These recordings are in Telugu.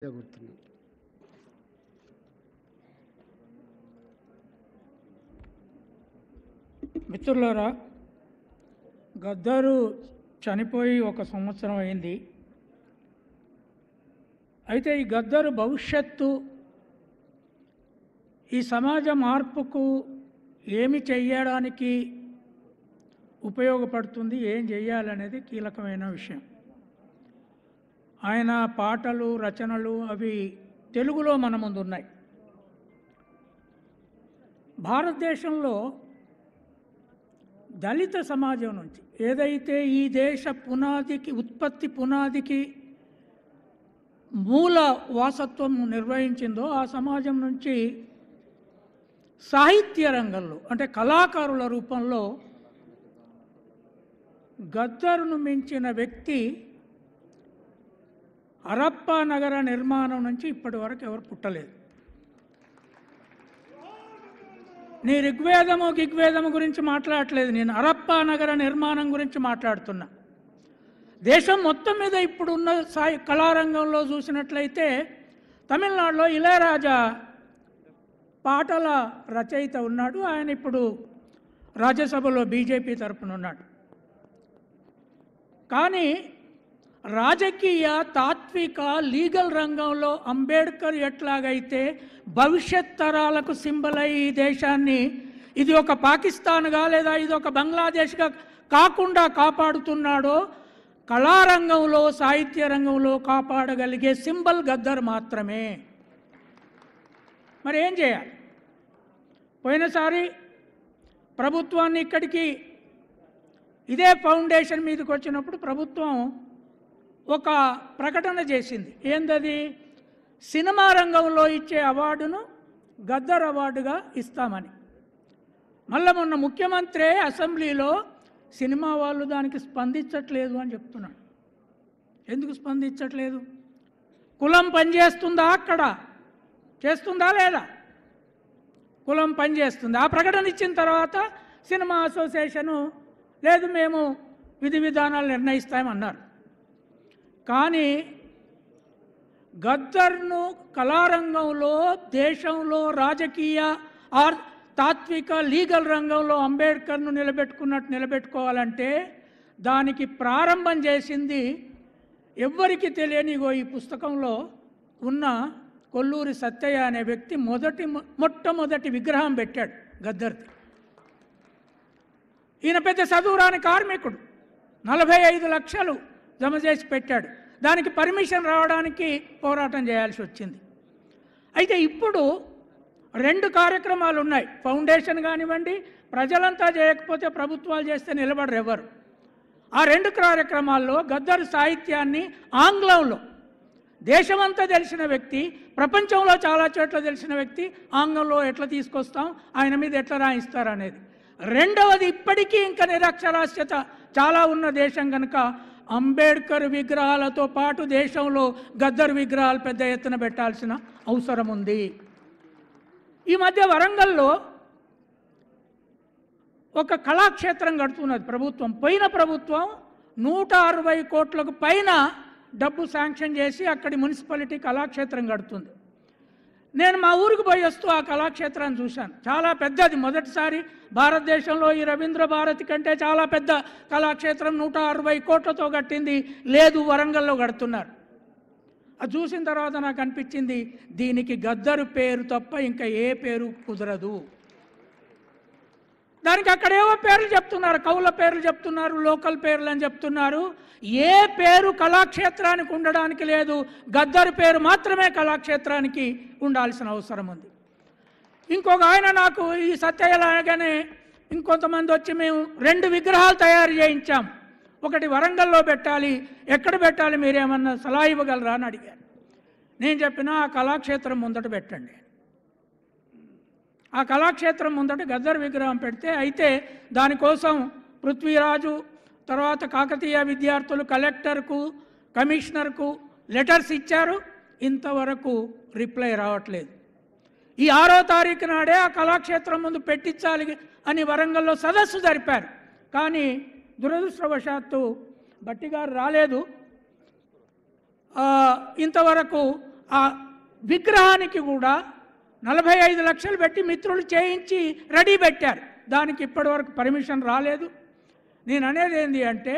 జరుగుతుంది. మిత్రులారా, గద్దరు చనిపోయి 1 సంవత్సరం అయింది. అయితే ఈ గద్దరు భవిష్యత్తు ఈ సమాజ మార్పుకు ఏమి చేయడానికి ఉపయోగపడుతుంది, ఏం చేయాలనేది కీలకమైన విషయం. ఆయన పాటలు రచనలు అవి తెలుగులో మన ముందు ఉన్నాయి. భారతదేశంలో దళిత సమాజం నుంచి ఏదైతే ఈ దేశ పునాదికి ఉత్పత్తి పునాదికి మూల వాసత్వం నిర్వహించిందో ఆ సమాజం నుంచి సాహిత్య రంగంలో అంటే కళాకారుల రూపంలో గద్దరును మించిన వ్యక్తి హరప్పా నగర నిర్మాణం నుంచి ఇప్పటి వరకు ఎవరు పుట్టలేదు. నీ గిగ్వేదము గురించి మాట్లాడట్లేదు, నేను హరప్పా నగర నిర్మాణం గురించి మాట్లాడుతున్నా. దేశం మొత్తం మీద ఇప్పుడున్న కళారంగంలో చూసినట్లయితే తమిళనాడులో ఇళయరాజా పాటల రచయిత ఉన్నాడు. ఆయన ఇప్పుడు రాజ్యసభలో బీజేపీ తరపున ఉన్నాడు. కానీ రాజకీయ తాత్విక లీగల్ రంగంలో అంబేద్కర్ ఎట్లాగైతే భవిష్యత్ తరాలకు సింబల్ అయి ఈ దేశాన్ని ఇది ఒక పాకిస్తాన్గా లేదా ఇది ఒక బంగ్లాదేశ్గా కాకుండా కాపాడుతున్నాడో, కళారంగంలో సాహిత్య రంగంలో కాపాడగలిగే సింబల్ గద్దర్ మాత్రమే. మరి ఏం చేయాలి? పోయినసారి ప్రభుత్వాన్ని ఇక్కడికి ఇదే ఫౌండేషన్ మీదకి వచ్చినప్పుడు ప్రభుత్వం ఒక ప్రకటన చేసింది. ఏందది? సినిమా రంగంలో ఇచ్చే అవార్డును గద్దర్ అవార్డుగా ఇస్తామని. మళ్ళీ మొన్న ముఖ్యమంత్రి అసెంబ్లీలో సినిమా వాళ్ళు దానికి స్పందించట్లేదు అని చెప్తున్నాడు. ఎందుకు స్పందించట్లేదు? కులం పనిచేస్తుందా? అక్కడ చేస్తుందా లేదా? కులం పనిచేస్తుంది. ఆ ప్రకటన ఇచ్చిన తర్వాత సినిమా అసోసియేషను లేదు, మేము విధి విధానాలు నిర్ణయిస్తామన్నారు. కానీ గద్దర్ను కళారంగంలో దేశంలో రాజకీయ తాత్విక లీగల్ రంగంలో అంబేద్కర్ను నిలబెట్టుకున్నట్టు నిలబెట్టుకోవాలంటే దానికి ప్రారంభం చేసింది ఎవ్వరికి తెలియని ఈ పుస్తకంలో ఉన్న కొల్లూరి సత్తయ్య అనే వ్యక్తి మొట్టమొదటి విగ్రహం పెట్టాడు గద్దర్ది. ఈయన పెద్ద చదువురాని కార్మికుడు, 45 లక్షలు జమ చేసి పెట్టాడు. దానికి పర్మిషన్ రావడానికి పోరాటం చేయాల్సి వచ్చింది. అయితే ఇప్పుడు 2 కార్యక్రమాలు ఉన్నాయి. ఫౌండేషన్ కానివ్వండి, ప్రజలంతా చేయకపోతే ప్రభుత్వాలు చేస్తే నిలబడరు ఎవరు. ఆ 2 కార్యక్రమాల్లో గద్దర్ సాహిత్యాన్ని ఆంగ్లంలో దేశమంతా తెలిసిన వ్యక్తి, ప్రపంచంలో చాలా చోట్ల తెలిసిన వ్యక్తి ఆంగ్లంలో ఎట్లా తీసుకొస్తాం, ఆయన మీద ఎట్లా రాయిస్తారు అనేది. రెండవది, ఇప్పటికీ ఇంకా నిరక్షరాస్యత చాలా ఉన్న దేశం కనుక అంబేద్కర్ విగ్రహాలతో పాటు దేశంలో గద్దర్ విగ్రహాలు పెద్ద ఎత్తున పెట్టాల్సిన అవసరం ఉంది. ఈ మధ్య వరంగల్లో ఒక కళాక్షేత్రం కడుతున్నది ప్రభుత్వం. పోయిన ప్రభుత్వం 160 కోట్లకు పైన డబ్బు శాంక్షన్ చేసి అక్కడి మున్సిపాలిటీ కళాక్షేత్రం కడుతుంది. నేను మా ఊరికి పోయి వస్తూ ఆ కళాక్షేత్రాన్ని చూశాను. చాలా పెద్దది. మొదటిసారి భారతదేశంలో ఈ రవీంద్ర భారతి కంటే చాలా పెద్ద కళాక్షేత్రం 160 కోట్లతో కట్టింది. లేదు, వరంగల్లో కడుతున్నారు. అది చూసిన తర్వాత నాకు అనిపించింది, దీనికి గద్దరు పేరు తప్ప ఇంకా ఏ పేరు కుదరదు. దానికి అక్కడేవో పేర్లు చెప్తున్నారు, కవుల పేర్లు చెప్తున్నారు, లోకల్ పేర్లు అని చెప్తున్నారు. ఏ పేరు కళాక్షేత్రానికి ఉండడానికి లేదు. గద్దరు పేరు మాత్రమే కళాక్షేత్రానికి ఉండాల్సిన అవసరం ఉంది. ఇంకొక ఆయన నాకు ఈ సత్యలాగానే ఇంకొంతమంది వచ్చి మేము 2 విగ్రహాలు తయారు చేయించాం, ఒకటి వరంగల్లో పెట్టాలి, ఎక్కడ పెట్టాలి మీరేమన్నా సలహా ఇవ్వగలరా అని అడిగాను. నేను చెప్పిన ఆ కళాక్షేత్రం ముందట పెట్టండి. ఆ కళాక్షేత్రం ముందట గద్దర్ విగ్రహం పెడితే, అయితే దానికోసం పృథ్వీరాజు తర్వాత కాకతీయ విద్యార్థులు కలెక్టర్కు కమిషనర్కు లెటర్స్ ఇచ్చారు. ఇంతవరకు రిప్లై రావట్లేదు. ఈ 6వ తారీఖు నాడే ఆ కళాక్షేత్రం ముందు పెట్టించాలి అని వరంగల్లో సదస్సు జరిపారు. కానీ దురదృష్టవశాత్తు బట్టిగారు రాలేదు. ఇంతవరకు ఆ విగ్రహానికి కూడా 45 లక్షలు పెట్టి మిత్రులు చేయించి రెడీ పెట్టారు. దానికి ఇప్పటివరకు పర్మిషన్ రాలేదు. నేను అనేది ఏంటి అంటే,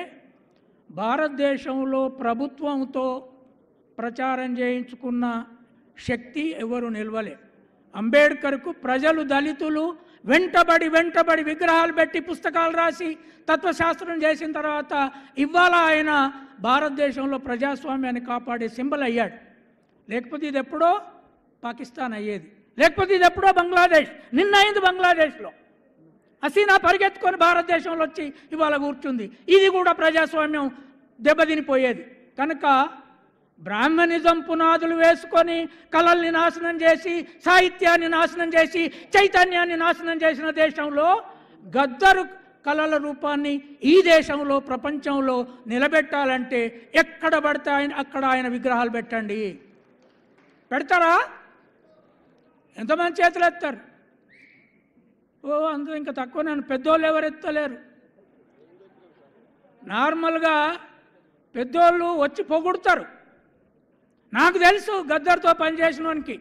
భారతదేశంలో ప్రభుత్వంతో ప్రచారం చేయించుకున్న శక్తి ఎవరు నిలవలే. అంబేద్కర్కు ప్రజలు, దళితులు వెంటబడి విగ్రహాలు పెట్టి పుస్తకాలు రాసి తత్వశాస్త్రం చేసిన తర్వాత ఇవాళ ఆయన భారతదేశంలో ప్రజాస్వామ్యాన్ని కాపాడే సింబల్ అయ్యాడు. లేకపోతే ఇది ఎప్పుడో పాకిస్తాన్ అయ్యేది, లేకపోతే ఇది ఎప్పుడో బంగ్లాదేశ్. నిన్న అయింది బంగ్లాదేశ్లో. హసీనా పరిగెత్తుకొని భారతదేశంలో వచ్చి ఇవాళ కూర్చుంది. ఇది కూడా ప్రజాస్వామ్యం దెబ్బతినిపోయేది. కనుక బ్రాహ్మణిజం పునాదులు వేసుకొని కళల్ని నాశనం చేసి, సాహిత్యాన్ని నాశనం చేసి, చైతన్యాన్ని నాశనం చేసిన దేశంలో గద్దరు కళల రూపాన్ని ఈ దేశంలో, ప్రపంచంలో నిలబెట్టాలంటే ఎక్కడ పడితే అక్కడ ఆయన విగ్రహాలు పెట్టండి. పెడతారా? ఎంతమంది చేతులు ఎత్తారు? అంత ఇంకా తక్కువ. నేను పెద్దోళ్ళు ఎవరు ఎత్తలేరు. నార్మల్గా పెద్దోళ్ళు వచ్చి పొగుడుతారు. నాకు తెలుసు, గద్దర్తో పనిచేసిన వానికి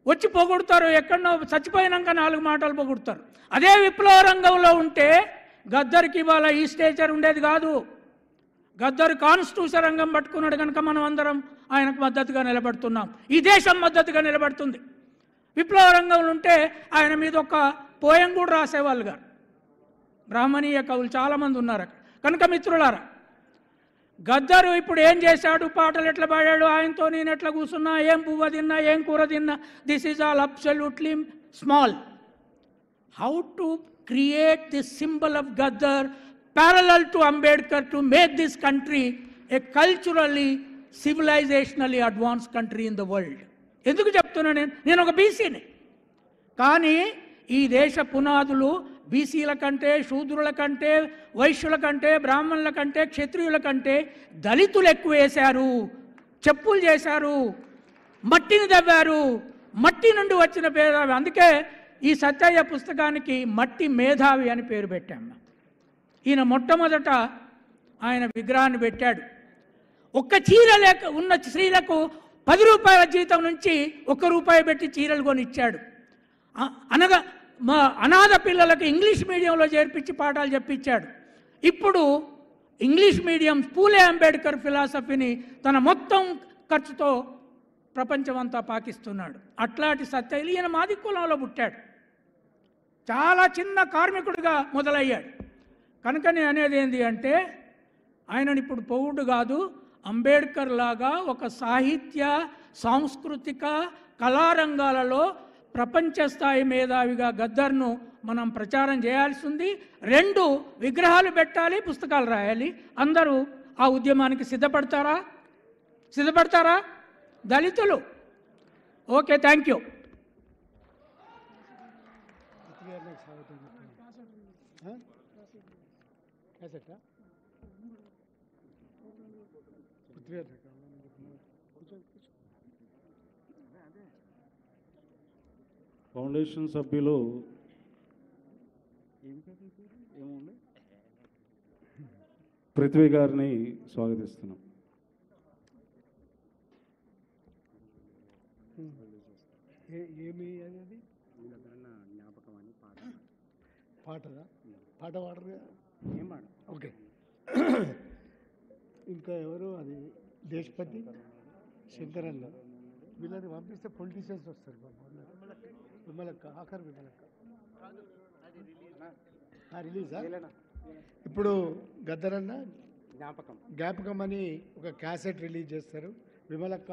వచ్చి పొగుడుతారు. ఎక్కడో చచ్చిపోయినాక 4 మాటలు పొగుడుతారు. అదే విప్లవ రంగంలో ఉంటే గద్దర్కి ఇవాళ ఈ స్టేచర్ ఉండేది కాదు. గద్దరు కాన్స్టిట్యూషన్ రంగం పట్టుకున్నాడు కనుక మనం అందరం ఆయనకు మద్దతుగా నిలబడుతున్నాం. ఈ దేశం మద్దతుగా నిలబడుతుంది. విప్లవ రంగంలో ఉంటే ఆయన మీద ఒక పోయం కూడా రాసేవాళ్ళు గారు. బ్రాహ్మణీయ కవులు చాలామంది ఉన్నారు. కనుక మిత్రులారా, గద్దరు ఇప్పుడు ఏం చేశాడు, పాటలు ఎట్లా పాడాడు, ఆయనతో నేను ఎట్లా కూర్చున్నా, ఏం పువ్వ తిన్నా, ఏం కూర తిన్నా, this is all absolutely small. How to create this symbol of Gaddar parallel to Ambedkar to make this country a culturally, civilizationally advanced country in the world. ఎందుకు చెప్తున్నాను? నేను ఒక బీసీని, కానీ ఈ దేశ పునాదులు బీసీల కంటే, శూద్రుల కంటే, వైశ్యుల కంటే, బ్రాహ్మణుల కంటే, క్షత్రియుల కంటే దళితులు ఎక్కువ వేశారు. చెప్పులు చేశారు, మట్టిని దవ్వారు, మట్టి నుండి వచ్చిన మేధావి. అందుకే ఈ సత్యయ్య పుస్తకానికి మట్టి మేధావి అని పేరు పెట్టాము. ఈయన మొట్టమొదట ఆయన విగ్రహాన్ని పెట్టాడు. ఒక్క చీర లేక ఉన్న స్త్రీలకు 10 రూపాయల జీతం నుంచి 1 రూపాయి పెట్టి చీరలు కొనిచ్చాడు. అనగా మా అనాథ పిల్లలకు ఇంగ్లీష్ మీడియంలో చేర్పించి పాఠాలు చెప్పించాడు. ఇప్పుడు ఇంగ్లీష్ మీడియం పూలే అంబేద్కర్ ఫిలాసఫీని తన మొత్తం ఖర్చుతో ప్రపంచమంతా పాకిస్తున్నాడు. అట్లాంటి సత్యయ్య ఈయన మాది కులంలో పుట్టాడు. చాలా చిన్న కార్మికుడిగా మొదలయ్యాడు. కనుక నేను అనేది ఏంటి అంటే, ఆయనని ఇప్పుడు పొగుడు కాదు, అంబేద్కర్ లాగా ఒక సాహిత్య, సాంస్కృతిక, కళారంగాలలో ప్రపంచ స్థాయి మేధావిగా గద్దర్ను మనం ప్రచారం చేయాల్సి ఉంది. 2 విగ్రహాలు పెట్టాలి, పుస్తకాలు రాయాలి. అందరూ ఆ ఉద్యమానికి సిద్ధపడతారా? దళితులు ఓకే, థ్యాంక్ యూ. ఫౌండేషన్ సభ్యులు పృథ్వీ గారిని స్వాగతిస్తున్నాం. ఏమి అనేది జ్ఞాపకం అని పాట పాడరుగా ఏం పాట. ఓకే, ఇంకా ఎవరు, అది దేశపతి, శంకరన్న, వీళ్ళని పంపిస్తే పొలిటీషియన్స్ వస్తారు. విమలక్క, ఆఖరి విమలక్క రిలీజా? ఇప్పుడు గద్దరన్న జ్ఞాపకం అని ఒక క్యాసెట్ రిలీజ్ చేస్తారు. విమలక్క